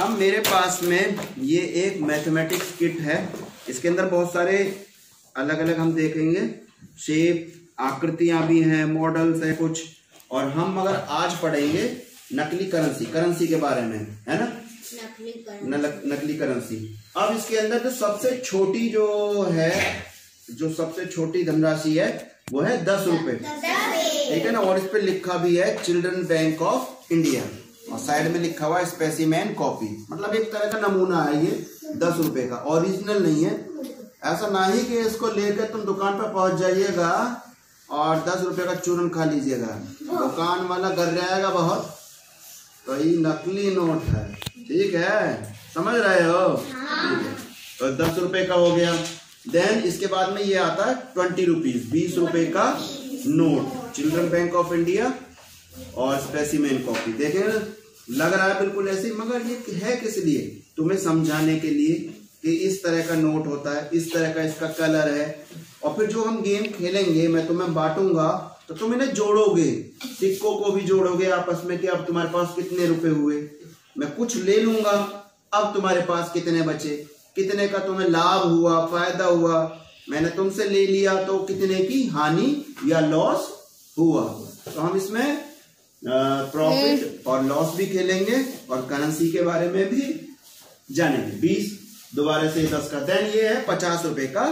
अब मेरे पास में ये एक मैथमेटिक्स किट है। इसके अंदर बहुत सारे अलग अलग हम देखेंगे शेप, आकृतियां भी हैं, मॉडल्स है कुछ। और हम मगर आज पढ़ेंगे नकली करेंसी के बारे में, है ना, नकली करेंसी। अब इसके अंदर तो सबसे छोटी जो सबसे छोटी धनराशि है वो है 10 रुपए, ठीक है ना। और इस पे लिखा भी है चिल्ड्रन बैंक ऑफ इंडिया और साइड में लिखा हुआ है स्पेसिमेन कॉपी, मतलब एक तरह का नमूना है ये 10 रुपए का, ओरिजिनल नहीं है। ऐसा ना ही कि इसको लेकर तुम दुकान पर पहुंच जाइएगा और 10 रुपए का चूरन खा लीजिएगा, दुकान वाला गर्राएगा बहुत। तो ये नकली नोट है, ठीक है, समझ रहे हो। तो 10 रुपए का हो गया। देन इसके बाद में ये आता है 20 रुपीज, 20 रुपए का note, children bank of India और स्पेसिमेन कॉपी। देखें लग रहा है बिल्कुल ऐसे, मगर ये है किस लिए, तुम्हें समझाने के लिए कि इस तरह का नोट होता है, इस तरह का इसका कलर है। और फिर जो हम गेम खेलेंगे, मैं तुम्हें बांटूंगा तो तुम इन्हें जोड़ोगे, सिक्कों को भी जोड़ोगे आपस में कि अब तुम्हारे पास कितने रुपए हुए। मैं कुछ ले लूंगा, अब तुम्हारे पास कितने बचे, कितने का तुम्हें लाभ हुआ, फायदा हुआ। मैंने तुमसे ले लिया तो कितने की हानि या लॉस हुआ। तो हम इसमें प्रॉफिट और लॉस भी खेलेंगे और करेंसी के बारे में भी जानेंगे। 20 दोबारा से 10 का। देन ये है 50 रुपए का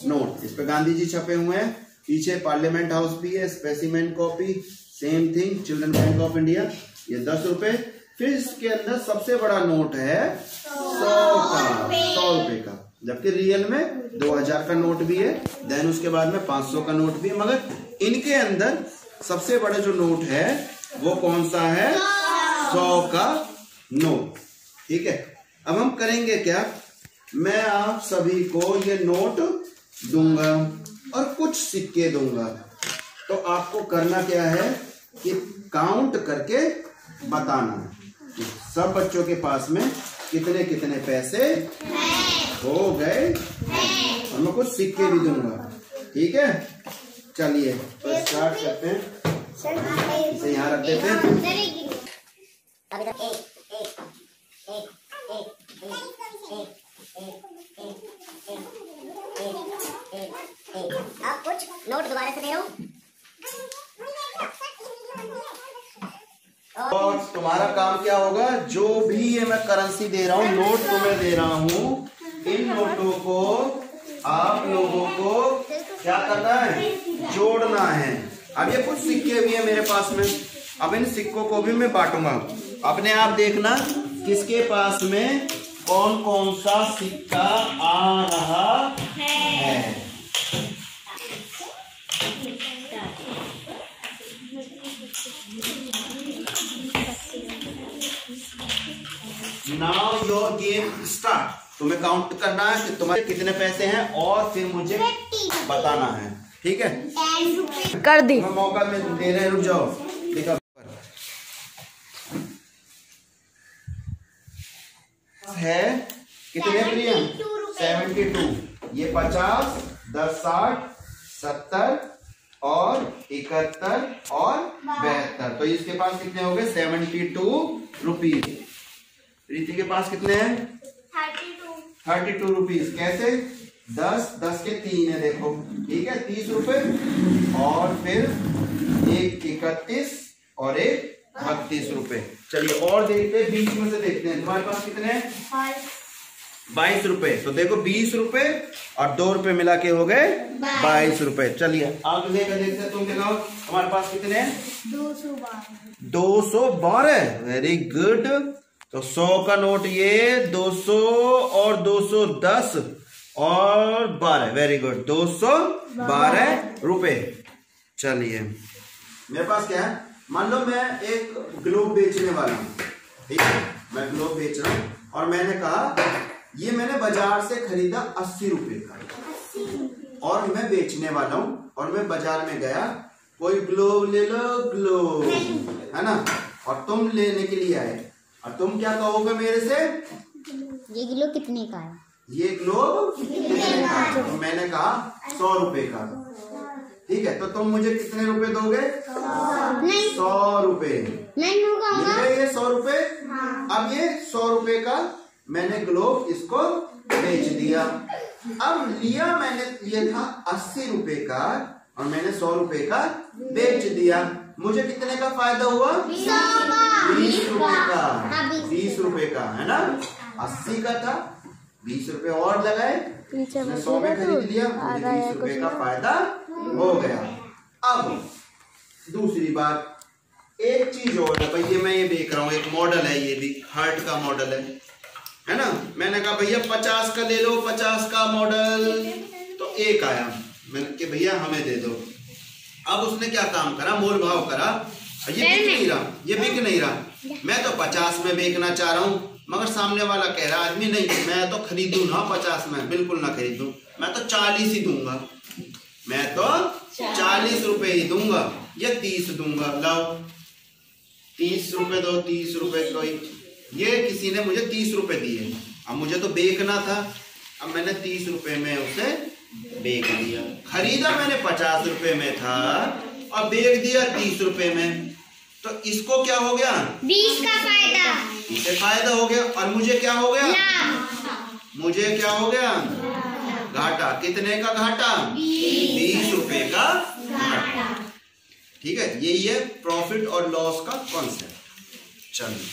नोट, इस पे गांधी जी छपे हुए हैं, पीछे पार्लियामेंट हाउस भी है, specimen copy, same thing, children bank of India. ये 10 रुपए। फिर इसके अंदर सबसे बड़ा नोट है 100 रुपए का, जबकि रियल में 2000 का नोट भी है। देन उसके बाद में 500 का नोट भी है। मगर इनके अंदर सबसे बड़ा जो नोट है वो कौन सा है, 100 का नोट, ठीक है। अब हम करेंगे क्या, मैं आप सभी को ये नोट दूंगा और कुछ सिक्के दूंगा। तो आपको करना क्या है कि काउंट करके बताना कि सब बच्चों के पास में कितने कितने पैसे हो गए, और मैं कुछ सिक्के भी दूंगा, ठीक है। चलिए तो स्टार्ट करते हैं, इसे यहाँ रख देते हैं। आप कुछ नोट दोबारा से दे रहा हूँ। और तुम्हारा काम क्या होगा, जो भी ये मैं करेंसी दे रहा हूँ, नोट तुम्हें दे रहा हूँ, इन नोटों को आप लोगों को क्या करना है, जोड़ना है। अब ये कुछ सिक्के भी है मेरे पास में, अब इन सिक्कों को भी मैं बांटूंगा। अपने आप देखना किसके पास में कौन कौन सा सिक्का आ रहा है। Now your game start. तुम्हें काउंट करना है कि तुम्हारे कितने पैसे हैं और फिर मुझे बताना है, ठीक है। कर दी मौका में दे रहे, रुक जाओ। देखा है कितने प्रियम, 72। ये 50, 10, 60, 70 और 71 और 72। तो इसके पास कितने हो गए, 72 रुपीज। प्रीति के पास कितने हैं, 32 रुपीज। कैसे, 10 के 3 है, देखो, ठीक है, 30 रुपए। और फिर एक 31 और एक 32 रुपए। चलिए और देखते हैं, बीच में से देखते हैं तुम्हारे पास कितने हैं, 22 रुपए। तो देखो 20 रुपए और 2 रुपए मिला के हो गए 22 रुपए। चलिए आगे लेकर देखते हैं, तुम दिखाओ तुम्हारे पास कितने हैं, 212। Very good. तो 100 का नोट ये, 200 और 210 और 12, वेरी गुड, 212 रुपए। चलिए मेरे पास क्या है, मान लो मैं एक ग्लोब बेचने वाला हूं, ठीक है, मैं ग्लोब बेच रहा हूं और मैंने कहा ये मैंने बाजार से खरीदा 80 रुपए का और मैं बेचने वाला हूं। और मैं बाजार में गया, कोई ग्लोब ले लो, ग्लोब, है ना, और तुम लेने के लिए आए और तुम क्या कहोगे मेरे से, ये ग्लोब कितने का है, ये ग्लोब कितने का है। तो मैंने कहा 100 रुपए का। ठीक है, तो तुम मुझे कितने रुपए दोगे? 100 रुपए। नहीं होगा मिल गए ये 100 रुपए। अब ये 100 रुपए का मैंने ग्लोव इसको बेच दिया। अब लिया मैंने, ये था 80 रुपए का और मैंने 100 रुपए का बेच दिया। मुझे कितने का फायदा हुआ? 20 रुपए का। 20 रुपए का है ना, 80 का था, 20 रुपए और लगाए, 100 में खरीद लिया, मुझे 20 रुपए का फायदा हो गया। अब दूसरी बात, एक चीज और है भैया, मैं ये देख रहा हूँ एक मॉडल है, ये भी हार्ट का मॉडल है ना। मैंने कहा भैया 50 का ले लो, 50 का मॉडल, तो एक आया, मैंने कि भैया हमें दे दो। अब उसने क्या काम करा, मोल भाव करा, ये बिक नहीं रहा, ये बिक नहीं रहा। मैं तो 50 में बेचना चाह रहा हूँ, मगर सामने वाला कह रहा आदमी नहीं, मैं तो खरीदूं ना 50 में, बिल्कुल ना खरीदूं, मैं तो 40 ही दूंगा, मैं तो 40 रुपए ही दूंगा या 30 दूंगा। लाओ 30 रुपए दो, 30 रुपए कोई, ये किसी ने मुझे 30 रुपए दिए। अब मुझे तो बेचना था, अब मैंने 30 रुपए में उसे बेच दिया। खरीदा मैंने 50 रुपए में था और बेच दिया 30 रुपए में, तो इसको क्या हो गया? 20 का फायदा, इसे फायदा हो गया और मुझे क्या हो गया? मुझे क्या हो गया? घाटा। कितने का घाटा? 20 रुपए का घाटा। ठीक है, यही है प्रॉफिट और लॉस का कॉन्सेप्ट। चलिए।